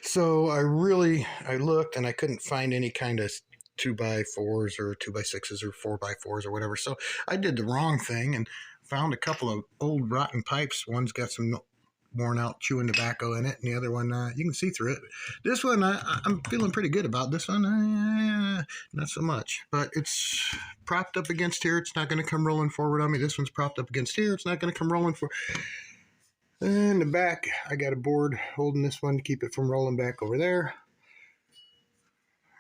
So I looked and I couldn't find any kind of 2x4s or 2x6s or 4x4s or whatever. So I did the wrong thing and found a couple of old rotten pipes. One's got some worn out chewing tobacco in it, and the other one, you can see through it. This one, I'm feeling pretty good about. This one, not so much. But it's propped up against here. It's not going to come rolling forward on me. This one's propped up against here. It's not going to come rolling forward. In the back, I got a board holding this one to keep it from rolling back over there.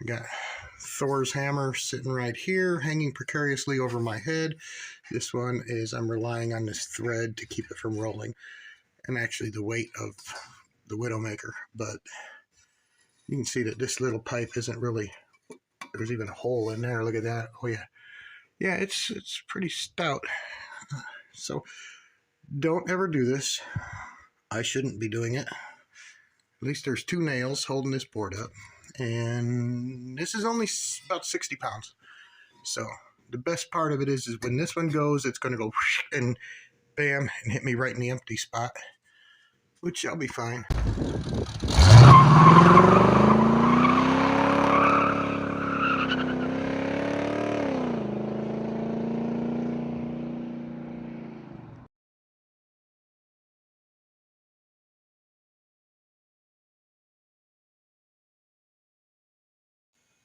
I got Thor's hammer sitting right here, hanging precariously over my head. This one is I'm relying on this thread to keep it from rolling, and actually the weight of the Widowmaker. But you can see that this little pipe isn't really, there's even a hole in there. Look at that. Oh yeah. Yeah, it's pretty stout. So don't ever do this. I shouldn't be doing it. At least there's two nails holding this board up. And this is only about 60 pounds. So the best part of it is when this one goes, it's going to go and bam and hit me right in the empty spot, which I'll be fine.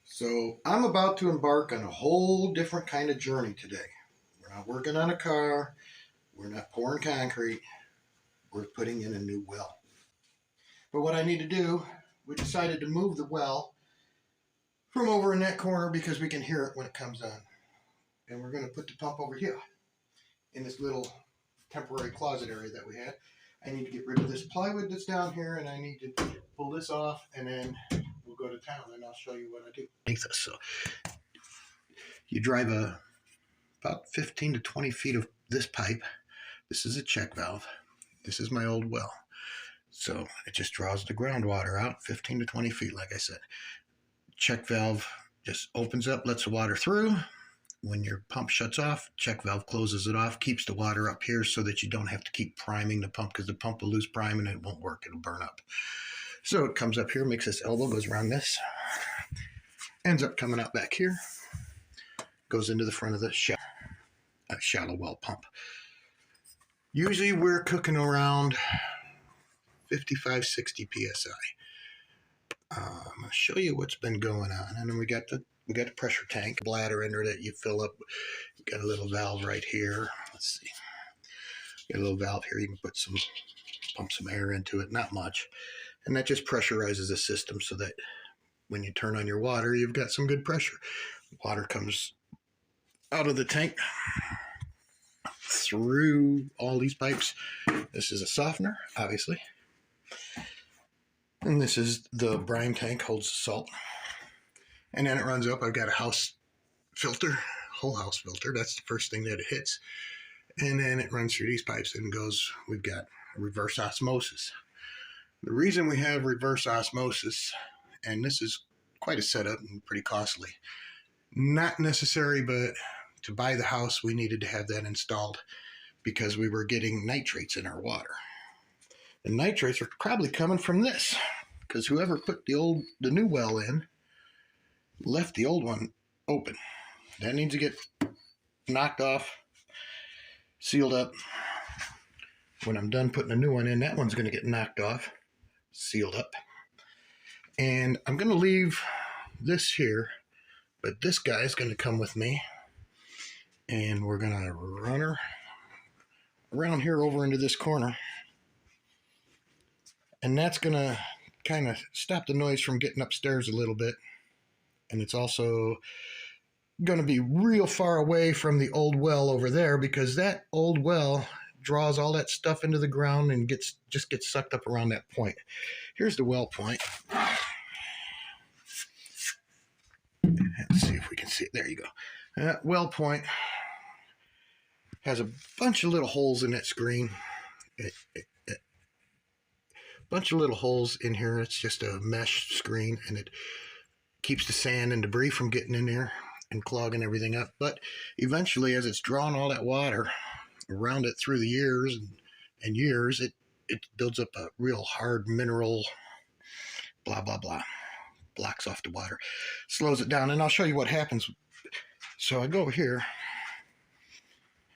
So I'm about to embark on a whole different kind of journey today. We're not working on a car. We're not pouring concrete. We're putting in a new well. But what I need to do, we decided to move the well from over in that corner because we can hear it when it comes on. And we're going to put the pump over here in this little temporary closet area that we had. I need to get rid of this plywood that's down here, and I need to pull this off, and then we'll go to town, and I'll show you what I do. So you drive about 15 to 20 feet of this pipe. This is a check valve. This is my old well. So it just draws the groundwater out 15 to 20 feet, like I said. Check valve just opens up, lets the water through. When your pump shuts off, check valve closes it off, keeps the water up here so that you don't have to keep priming the pump, because the pump will lose prime and it won't work. It'll burn up. So it comes up here, makes this elbow, goes around this, ends up coming out back here, goes into the front of the shallow well pump. Usually we're cooking around 55, 60 psi. I'm going to show you what's been going on. And then we got the pressure tank bladder in there that you fill up. You got a little valve right here. Let's see. Got a little valve here. You can pump some air into it, not much. And that just pressurizes the system so that when you turn on your water, you've got some good pressure. Water comes out of the tank through all these pipes. This is a softener, obviously. And this is the brine tank, holds the salt. And then it runs up. I've got a house filter, whole house filter. That's the first thing that it hits. And then it runs through these pipes and goes, we've got reverse osmosis. The reason we have reverse osmosis, and this is quite a setup and pretty costly, not necessary, but to buy the house, we needed to have that installed because we were getting nitrates in our water. The nitrates are probably coming from this, because whoever put the new well in left the old one open. That needs to get knocked off, sealed up. When I'm done putting a new one in, that one's going to get knocked off, sealed up. And I'm going to leave this here, but this guy is going to come with me, and we're going to run her around here over into this corner. And that's going to kind of stop the noise from getting upstairs a little bit. And it's also going to be real far away from the old well over there, because that old well draws all that stuff into the ground and just gets sucked up around that point. Here's the well point. Let's see if we can see it. There you go. That well point has a bunch of little holes in that screen. Bunch of little holes in here. It's just a mesh screen, and it keeps the sand and debris from getting in there and clogging everything up. But eventually, as it's drawn all that water around it through the years and years, it builds up a real hard mineral blah, blah, blah. Blocks off the water, slows it down, and I'll show you what happens. So I go over here,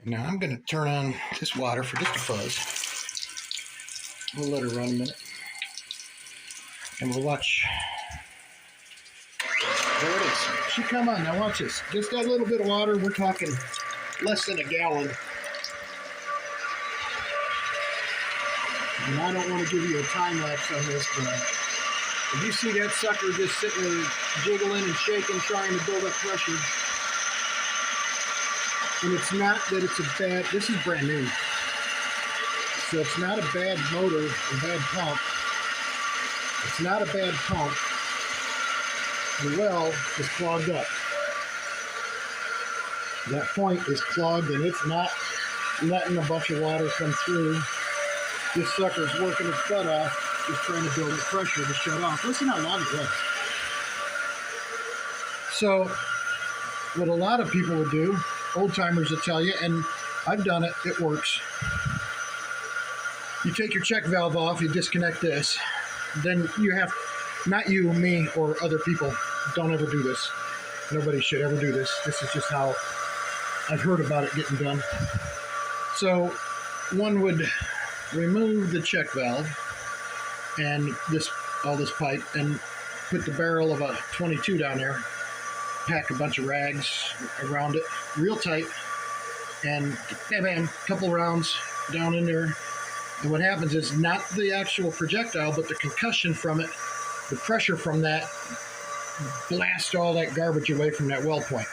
and now I'm going to turn on this water for just a fuzz. We'll let her run a minute, and we'll watch. There it is. She come on. Now watch this. Just that little bit of water. We're talking less than a gallon. And I don't want to give you a time lapse on this, but if you see that sucker just sitting there jiggling and shaking, trying to build up pressure, and it's not that it's a bad, this is brand new, so it's not a bad motor, a bad pump. It's not a bad pump. The well is clogged up. That point is clogged, and it's not letting a bunch of water come through. This sucker's working its butt off, just trying to build up pressure to shut off. Listen how long it was. So, what a lot of people would do, old timers will tell you, and I've done it, it works. You take your check valve off, you disconnect this, then you have, not you, me, or other people, don't ever do this. Nobody should ever do this. This is just how I've heard about it getting done. So, one would remove the check valve and all this pipe, and put the barrel of a 22 down there, pack a bunch of rags around it real tight, and bam, bam, couple rounds down in there. And what happens is not the actual projectile, but the concussion from it, the pressure from that blasts all that garbage away from that well point.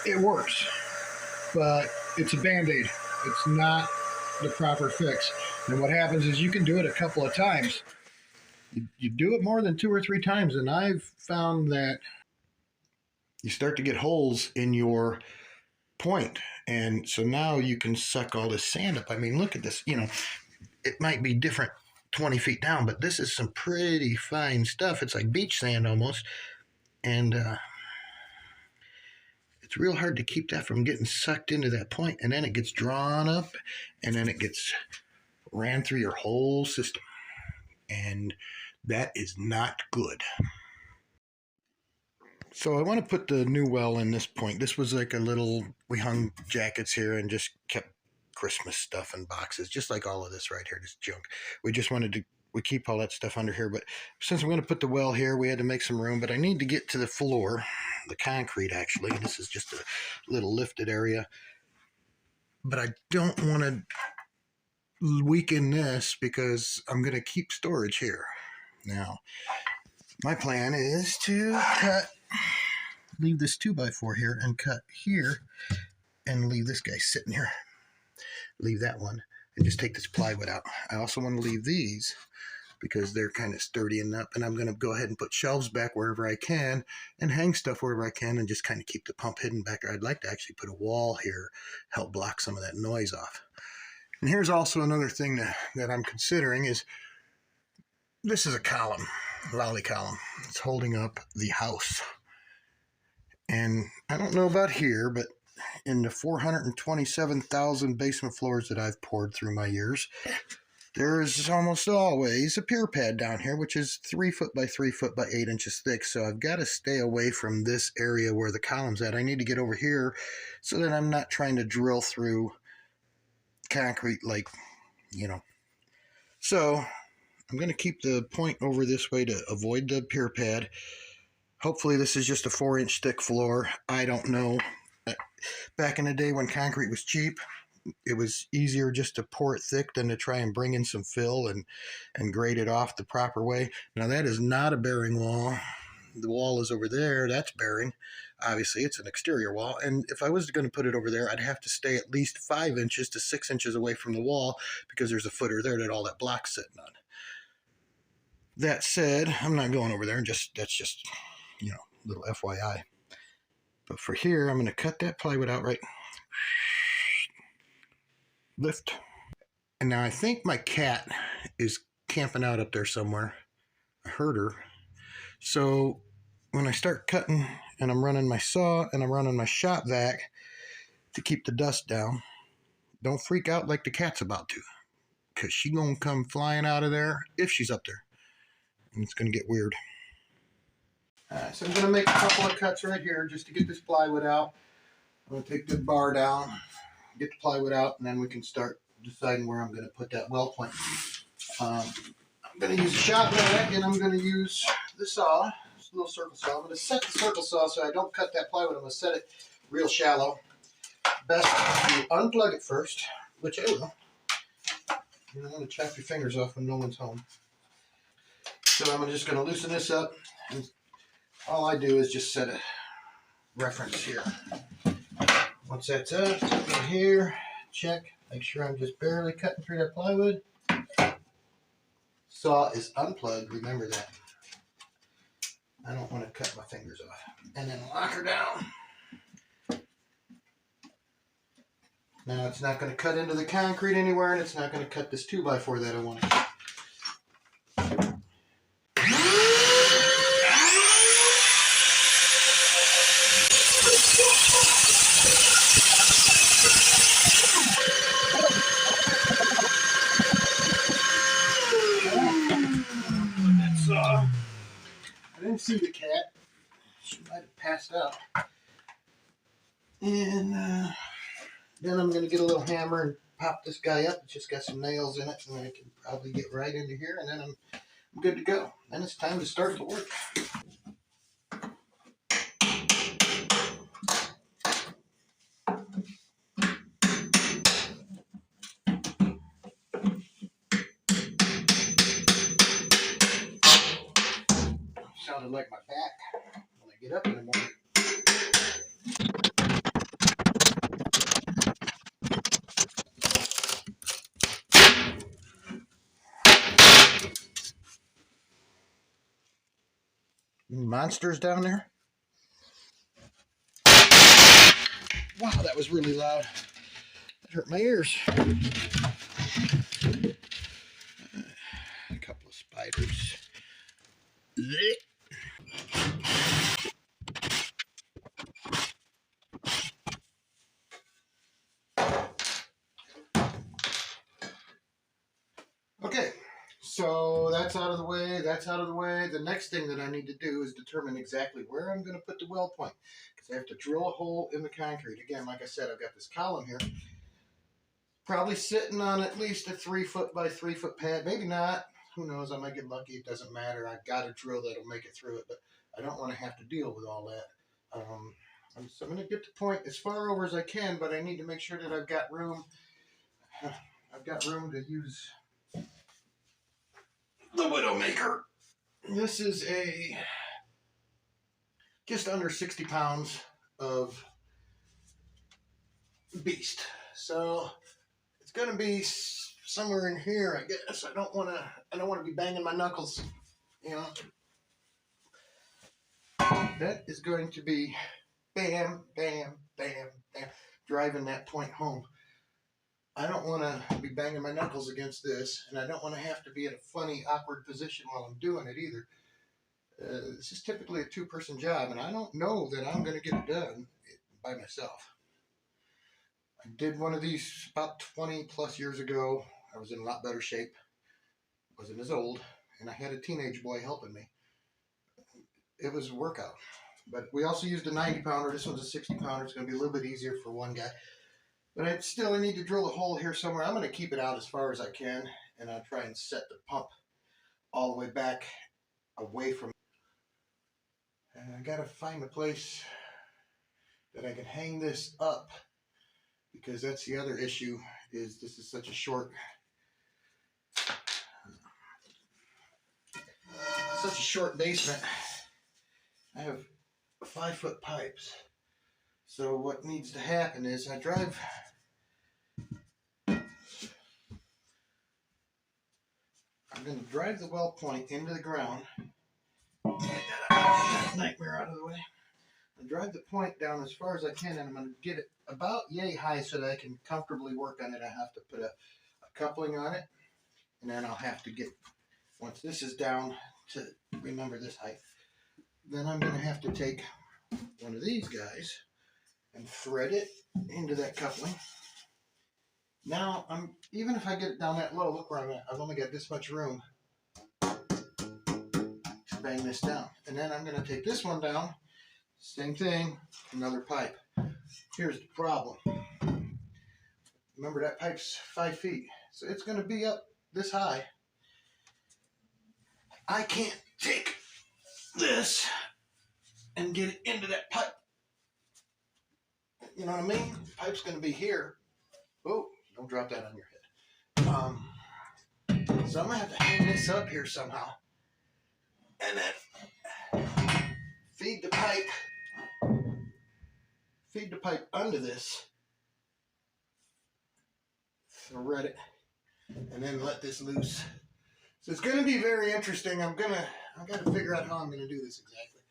It works, but it's a Band-Aid. It's not the proper fix. And what happens is you can do it a couple of times. You do it more than 2 or 3 times, and I've found that you start to get holes in your point. And so now you can suck all this sand up. I mean, look at this. You know, it might be different 20 feet down, but this is some pretty fine stuff. It's like beach sand almost. And it's real hard to keep that from getting sucked into that point, and then it gets drawn up, and then it gets ran through your whole system, and that is not good. So I want to put the new well in this point. This was like a little, we hung jackets here and just kept Christmas stuff in boxes, just like all of this right here, this junk. We just wanted to, we keep all that stuff under here, but since I'm going to put the well here, we had to make some room, but I need to get to the floor, the concrete actually. This is just a little lifted area, but I don't want to weaken this because I'm going to keep storage here. Now, my plan is to leave this 2x4 here and cut here and leave this guy sitting here. Leave that one and just take this plywood out. I also want to leave these because they're kind of sturdy enough, and I'm going to go ahead and put shelves back wherever I can and hang stuff wherever I can and just kind of keep the pump hidden back there. I'd like to actually put a wall here, help block some of that noise off. And here's also another thing that I'm considering is this is a column, lolly column. It's holding up the house. And I don't know about here, but in the 427,000 basement floors that I've poured through my years, there's almost always a pier pad down here, which is 3 foot by 3 foot by 8 inches thick. So I've got to stay away from this area where the column's at. I need to get over here so that I'm not trying to drill through concrete like, you know. So I'm going to keep the point over this way to avoid the pier pad. Hopefully this is just a 4-inch thick floor. I don't know. Back in the day when concrete was cheap, it was easier just to pour it thick than to try and bring in some fill and grade it off the proper way. Now that is not a bearing wall. The wall is over there. That's bearing. Obviously, it's an exterior wall. And if I was going to put it over there, I'd have to stay at least 5 inches to 6 inches away from the wall because there's a footer there that all that block's sitting on. That said, I'm not going over there. That's just, you know, little FYI. But for here, I'm going to cut that plywood out right. Lift. And now I think my cat is camping out up there somewhere. I heard her. So when I start cutting and I'm running my saw and I'm running my shop vac to keep the dust down, don't freak out like the cat's about to, because she's going to come flying out of there if she's up there. and it's going to get weird. Alright, so I'm going to make a couple of cuts right here just to get this plywood out. I'm going to take the bar down, get the plywood out, and then we can start deciding where I'm going to put that weld point. I'm going to use a shop vac, and I'm going to use the saw, this little circle saw. I'm going to set the circle saw so I don't cut that plywood. I'm going to set it real shallow. Best to unplug it first, which I will. You don't want to chop your fingers off when no one's home. So I'm just going to loosen this up, and all I do is just set a reference here. Once that's up, go here, check, make sure I'm just barely cutting through that plywood. Saw is unplugged, remember that. I don't want to cut my fingers off. And then lock her down. Now it's not going to cut into the concrete anywhere, and it's not going to cut this 2x4 that I want to cut. I didn't see the cat. She might have passed out. And then I'm going to get a little hammer and pop this guy up. It's just got some nails in it, and I can probably get right into here, and then I'm good to go. Then it's time to start the work. Sounded like my back when I get up in the morning. Any monsters down there? Wow, that was really loud. That hurt my ears. A couple of spiders. Okay, so that's out of the way. That's out of the way. The next thing that I need to do is determine exactly where I'm going to put the weld point, because I have to drill a hole in the concrete. Again, like I said, I've got this column here, probably sitting on at least a 3 foot by 3 foot pad. Maybe not. Who knows? I might get lucky. It doesn't matter. I've got a drill that'll make it through it, but I don't want to have to deal with all that. So I'm going to get the point as far over as I can, but I need to make sure that I've got room. I've got room to use the Widowmaker. This is a just under 60 pounds of beast. So it's going to be somewhere in here, I guess. I don't want to be banging my knuckles, you know. That is going to be bam, bam, bam, bam, driving that point home. I don't want to be banging my knuckles against this, and I don't want to have to be in a funny, awkward position while I'm doing it either. This is typically a 2-person job, and I don't know that I'm going to get it done by myself. I did one of these about 20 plus years ago. I was in a lot better shape. Wasn't as old, and I had a teenage boy helping me. It was a workout. But we also used a 90 pounder. This one's a 60 pounder. It's going to be a little bit easier for one guy. But I need to drill a hole here somewhere. I'm going to keep it out as far as I can, and I'll try and set the pump all the way back away from. And I got to find a place that I can hang this up, because that's the other issue, is this is such a short basement. I have 5-foot pipes. So what needs to happen is I'm going to drive the weld point into the ground. Get that nightmare out of the way. I drive the point down as far as I can, and I'm going to get it about yay high so that I can comfortably work on it. I have to put a coupling on it, and then I'll have to get, once this is down to, remember this height, then I'm going to have to take one of these guys and thread it into that coupling. Now, even if I get it down that low, look where I'm at. I've only got this much room. bang this down. And then I'm going to take this one down. Same thing, another pipe. Here's the problem. Remember, that pipe's 5 feet, so it's going to be up this high. I can't take this and get it into that pipe. You know what I mean? The pipe's going to be here. Oh, don't drop that on your head. So I'm going to have to hang this up here somehow. And then feed the pipe under this. Thread it. And then let this loose. So it's going to be very interesting. I've got to figure out how I'm going to do this exactly.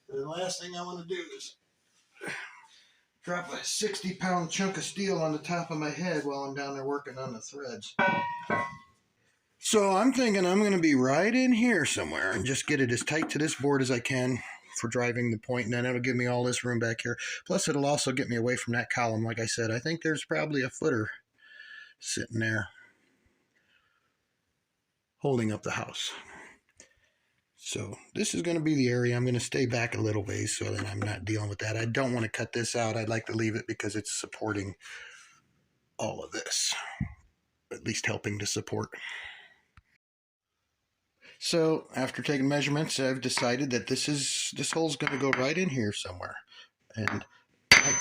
The last thing I want to do is drop a 60-pound chunk of steel on the top of my head while I'm down there working on the threads. So I'm thinking I'm going to be right in here somewhere and just get it as tight to this board as I can for driving the point, and then it'll give me all this room back here. Plus it'll also get me away from that column. Like I said, I think there's probably a footer sitting there holding up the house. So this is going to be the area. I'm going to stay back a little ways so that I'm not dealing with that. I don't want to cut this out. I'd like to leave it because it's supporting all of this, at least helping to support. So after taking measurements, I've decided that this hole's going to go right in here somewhere, and right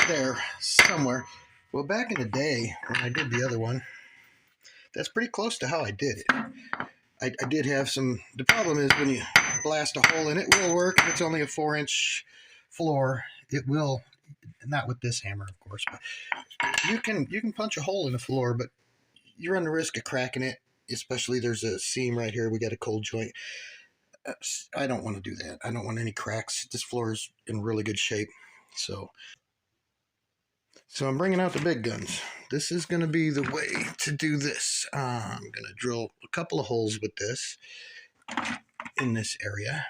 there somewhere. Well, back in the day when I did the other one, that's pretty close to how I did it. I did have some, the problem is when you blast a hole in it, will work if it's only a 4-inch floor. It will, not with this hammer, of course, but you can punch a hole in the floor, but you run the risk of cracking it, especially there's a seam right here. We got a cold joint. I don't want to do that. I don't want any cracks. This floor is in really good shape. So I'm bringing out the big guns. This is going to be the way to do this. I'm going to drill a couple of holes with this in this area.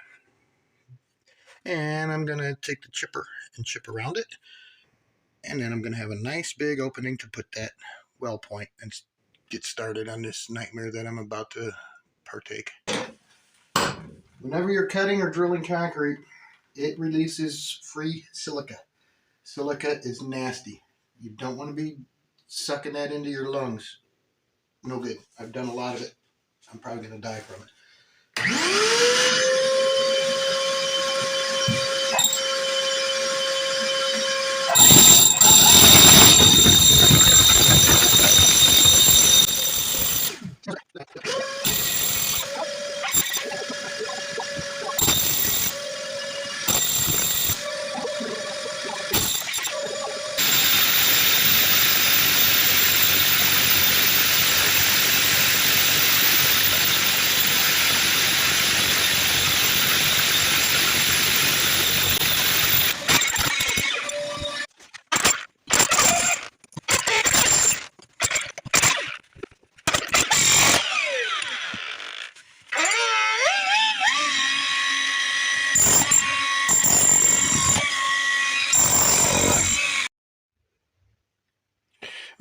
And I'm going to take the chipper and chip around it. And then I'm going to have a nice big opening to put that well point and get started on this nightmare that I'm about to partake. Whenever you're cutting or drilling concrete, it releases free silica. Silica is nasty. You don't want to be sucking that into your lungs. No good. I've done a lot of it. I'm probably going to die from it.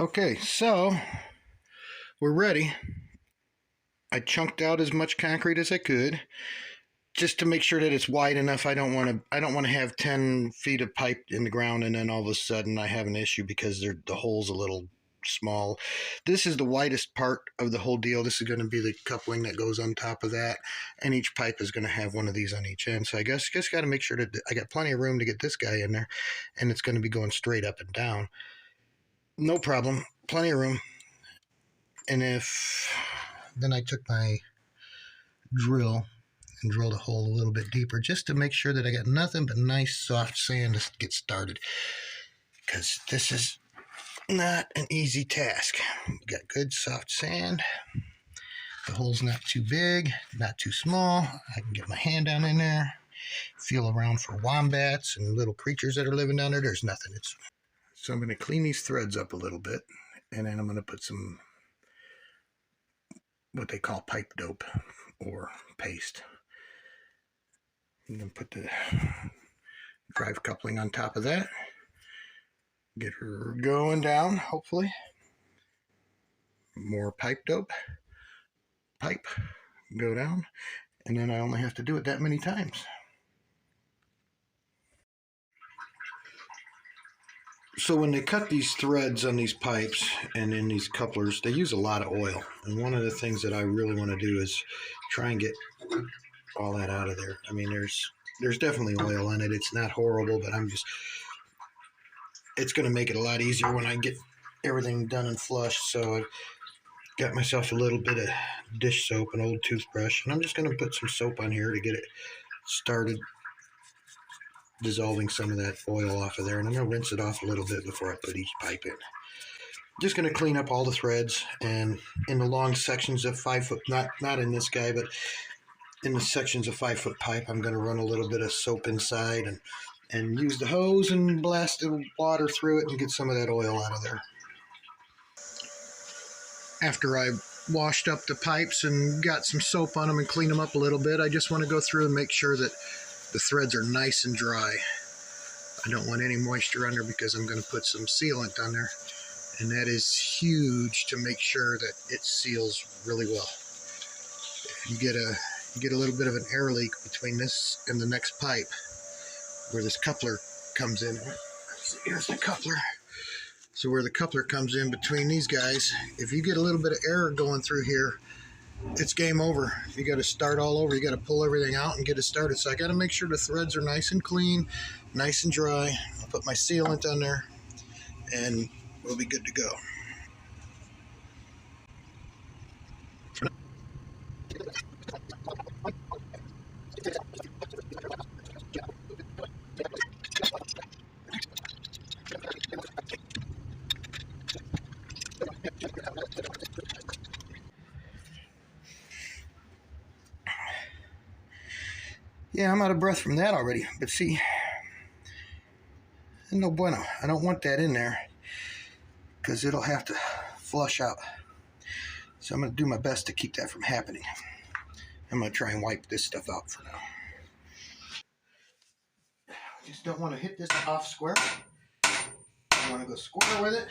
Okay, so we're ready. I chunked out as much concrete as I could, just to make sure that it's wide enough. I don't want to have 10 feet of pipe in the ground and then all of a sudden I have an issue because the hole's a little small. This is the widest part of the whole deal. This is going to be the coupling that goes on top of that, and each pipe is going to have one of these on each end. So I guess just got to make sure that I got plenty of room to get this guy in there, and it's going to be going straight up and down. No problem, plenty of room. And then I took my drill and drilled a hole a little bit deeper just to make sure that I got nothing but nice soft sand to get started, because this is not an easy task. We got good soft sand. The hole's not too big, not too small. I can get my hand down in there, feel around for wombats and little creatures that are living down there. There's nothing. So I'm going to clean these threads up a little bit, and then I'm going to put some what they call pipe dope or paste. I'm going to put the drive coupling on top of that. Get her going down, hopefully. More pipe dope. Pipe. Go down. And then I only have to do it that many times. So when they cut these threads on these pipes and in these couplers, they use a lot of oil. And one of the things that I really want to do is try and get all that out of there. I mean, there's definitely oil in it. It's not horrible, but it's going to make it a lot easier when I get everything done and flushed. So I've got myself a little bit of dish soap, an old toothbrush, and I'm just going to put some soap on here to get it started dissolving some of that oil off of there. And I'm going to rinse it off a little bit before I put each pipe in. Just going to clean up all the threads, and in the long sections of 5 foot, not in this guy, but in the sections of 5 foot pipe, I'm going to run a little bit of soap inside and use the hose and blast the water through it and get some of that oil out of there. After I washed up the pipes and got some soap on them and cleaned them up a little bit, I just want to go through and make sure that the threads are nice and dry. I don't want any moisture under because I'm going to put some sealant on there, and that is huge to make sure that it seals really well. You get a little bit of an air leak between this and the next pipe where this coupler comes in. Here's the coupler. So where the coupler comes in between these guys, if you get a little bit of air going through here, it's game over. You got to start all over. You got to pull everything out and get it started. So I got to make sure the threads are nice and clean, nice and dry. I'll put my sealant on there and we'll be good to go. Yeah, I'm out of breath from that already, but see, no bueno. I don't want that in there because it'll have to flush out. So I'm going to do my best to keep that from happening. I'm going to try and wipe this stuff out for now. Just don't want to hit this off square. I want to go square with it.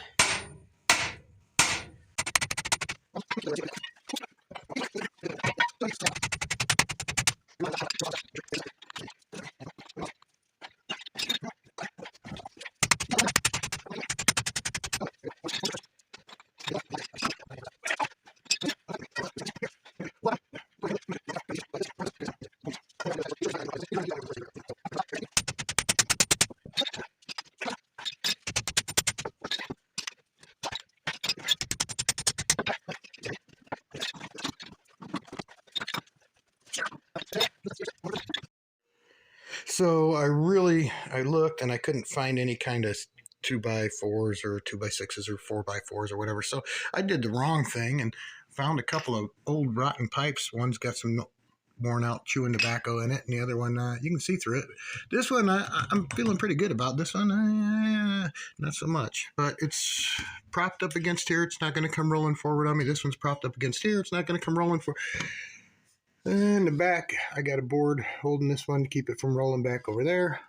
So I looked and I couldn't find any kind of 2x4s or 2x6s or 4x4s or whatever. So I did the wrong thing and found a couple of old rotten pipes. One's got some worn out chewing tobacco in it, and the other one, you can see through it. This one, I'm feeling pretty good about. This one, not so much. But it's propped up against here. It's not going to come rolling forward on me. This one's propped up against here. It's not going to come rolling forward. In the back, I got a board holding this one to keep it from rolling back over there.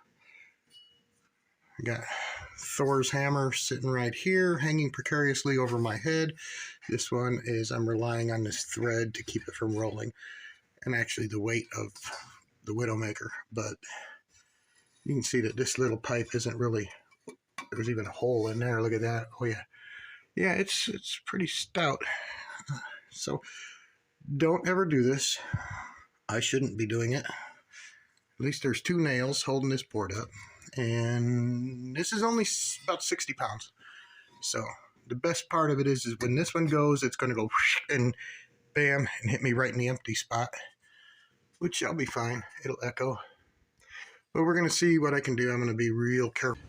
I got Thor's hammer sitting right here, hanging precariously over my head. This one is, I'm relying on this thread to keep it from rolling, and actually the weight of the Widowmaker. But you can see that this little pipe isn't really, there's even a hole in there. Look at that. Oh yeah. Yeah, it's pretty stout. So don't ever do this. I shouldn't be doing it. At least there's 2 nails holding this board up. And this is only about 60 pounds. So the best part of it is when this one goes, it's going to go and bam and hit me right in the empty spot, which I'll be fine. It'll echo. But we're going to see what I can do. I'm going to be real careful.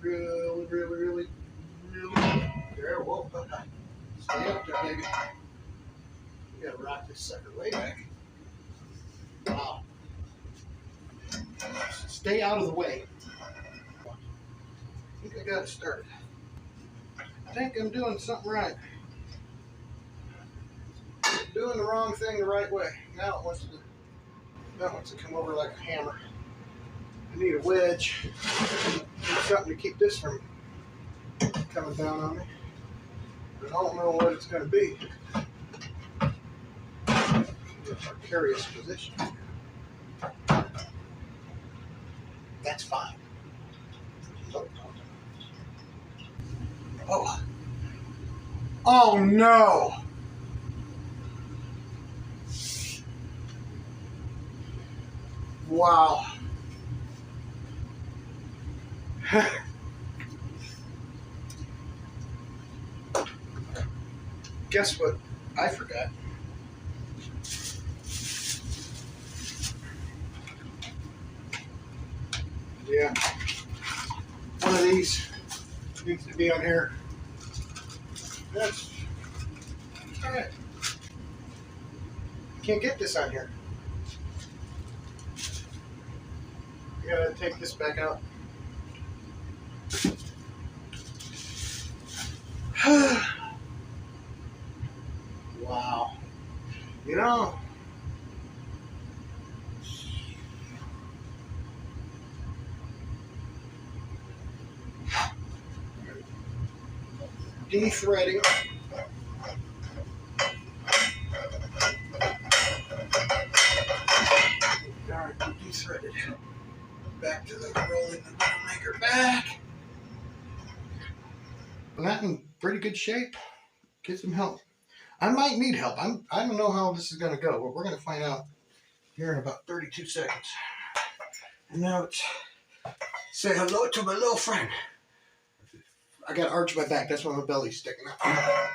Really. There, whoa. Stay up there, baby. We got to rock this sucker way back. Wow. Stay out of the way. I think I got it started. I think I'm doing something right. I'm doing the wrong thing the right way. Now it wants to come over like a hammer. I need a wedge. Need something to keep this from coming down on me. But I don't know what it's going to be. precarious position. That's fine. Oh. Oh no! Wow. Guess what I forgot? Yeah. One of these needs to be on here. That's alright. Can't get this on here. You gotta take this back out. Wow. You know, de-threading. Alright, de-threaded. Back to the rolling the maker back. Not in pretty good shape. Get some help. I might need help. I don't know how this is going to go, but we're going to find out here in about 32 seconds. And now it's say hello to my little friend. I got to arch my back. That's why my belly's sticking out.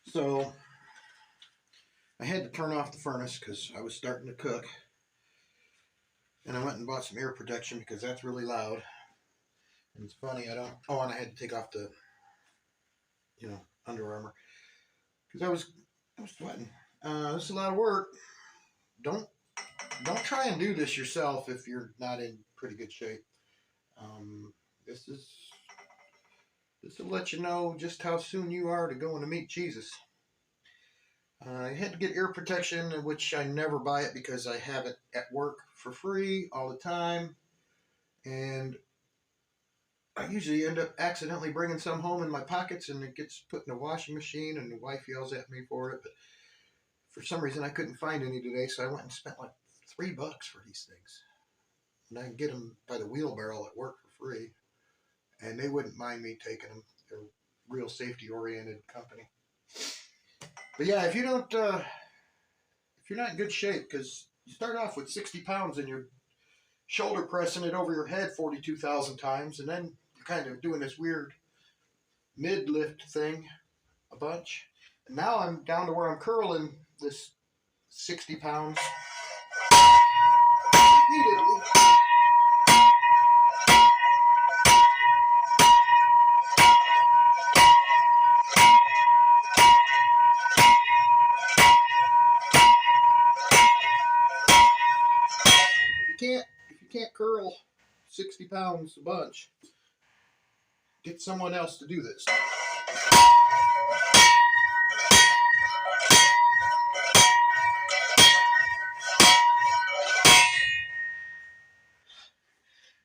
So I had to turn off the furnace because I was starting to cook. And I went and bought some ear protection because that's really loud. And it's funny, I don't. Oh, and I had to take off the, Under Armour because I was sweating. This is a lot of work. Don't try and do this yourself if you're not in pretty good shape. This will let you know just how soon you are to going to meet Jesus. I had to get ear protection, which I never buy it because I have it at work for free all the time. And I usually end up accidentally bringing some home in my pockets and it gets put in a washing machine and the wife yells at me for it. But for some reason I couldn't find any today, so I went and spent like $3 for these things. And I can get them by the wheelbarrow at work for free. And they wouldn't mind me taking them. They're a real safety-oriented company. But yeah, if you're not in good shape, because you start off with 60 pounds and you're shoulder pressing it over your head 42,000 times, and then you're kind of doing this weird mid-lift thing a bunch. And now I'm down to where I'm curling this 60 pounds repeatedly. If you can't curl 60 pounds a bunch, get someone else to do this.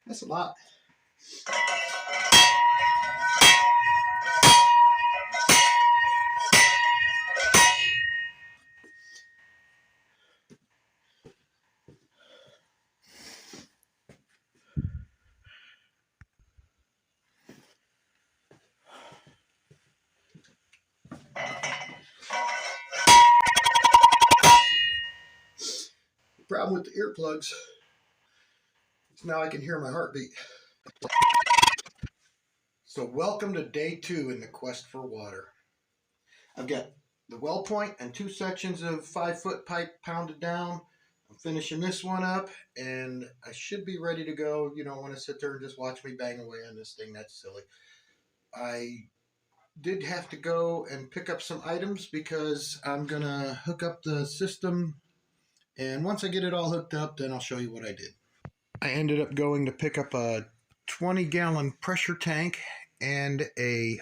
That's a lot. The problem with the earplugs is now I can hear my heartbeat. So welcome to day 2 in the quest for water. I've got the well point and 2 sections of 5-foot pipe pounded down. I'm finishing this one up and I should be ready to go. You don't want to sit there and just watch me bang away on this thing. That's silly. I did have to go and pick up some items because I'm going to hook up the system. And once I get it all hooked up, then I'll show you what I did. I ended up going to pick up a 20-gallon pressure tank and a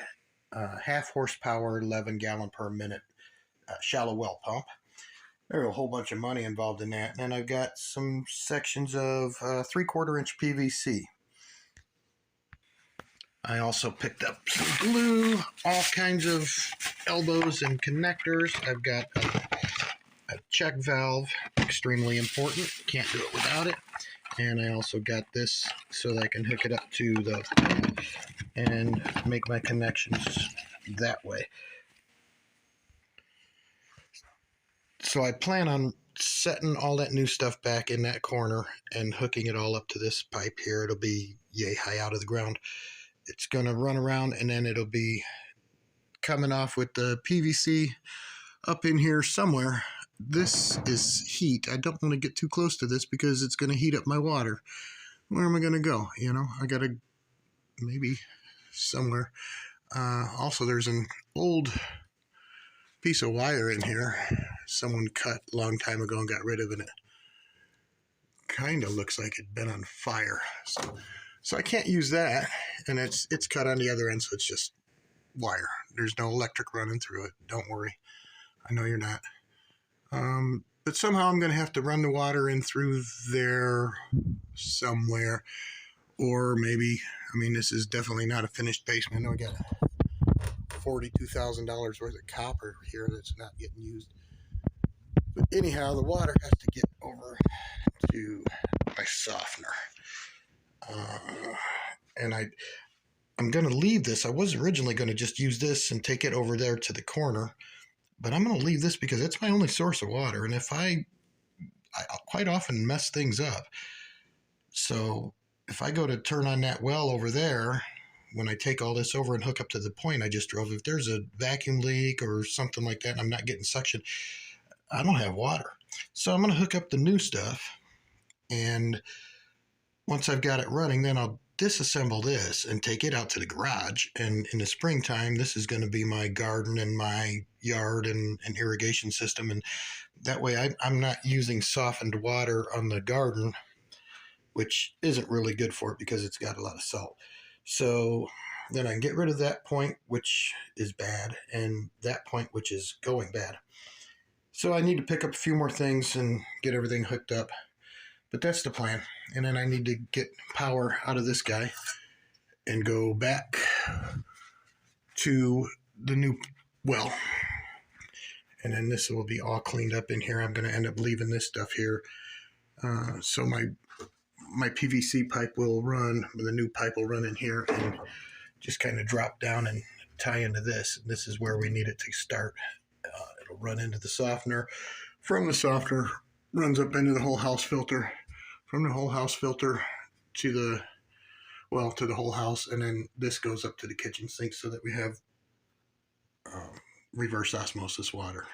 half horsepower, 11 gallon per minute shallow well pump. There's a whole bunch of money involved in that. And I've got some sections of 3/4 inch PVC. I also picked up some glue, all kinds of elbows and connectors. I've got a check valve, extremely important. Can't do it without it. And I also got this so that I can hook it up to the pump and make my connections that way. So I plan on setting all that new stuff back in that corner and hooking it all up to this pipe here. It'll be yay high out of the ground. It's going to run around, and then it'll be coming off with the PVC up in here somewhere. This is heat. I don't want to get too close to this because it's going to heat up my water. Where am I going to go? You know, I got to maybe somewhere. Also, there's an old piece of wire in here someone cut a long time ago and got rid of it. It kind of looks like it'd been on fire. So I can't use that, and it's cut on the other end, so it's just wire. There's no electric running through it. Don't worry. I know you're not. But somehow I'm going to have to run the water in through there somewhere. Or maybe, I mean, this is definitely not a finished basement. I know I got $42,000 worth of copper here that's not getting used. But anyhow, the water has to get over to my softener. And I'm going to leave this. I was originally going to just use this and take it over there to the corner. But I'm going to leave this because it's my only source of water. And if I quite often mess things up. So if I go to turn on that well over there, when I take all this over and hook up to the point I just drove, if there's a vacuum leak or something like that and I'm not getting suction, I don't have water. So I'm going to hook up the new stuff. And once I've got it running, then I'll disassemble this and take it out to the garage. And in the springtime, this is going to be my garden and my yard and irrigation system. And that way I'm not using softened water on the garden, which isn't really good for it because it's got a lot of salt. So then I can get rid of that point, which is bad, and that point, which is going bad. So I need to pick up a few more things and get everything hooked up. But that's the plan. And then I need to get power out of this guy and go back to the new well. And then this will be all cleaned up in here. I'm going to end up leaving this stuff here. So my PVC pipe will run, the new pipe will run in here and just kind of drop down and tie into this. And this is where we need it to start. It'll run into the softener. From the softener, runs up into the whole house filter. From the whole house filter to the whole house, and then this goes up to the kitchen sink so that we have reverse osmosis water.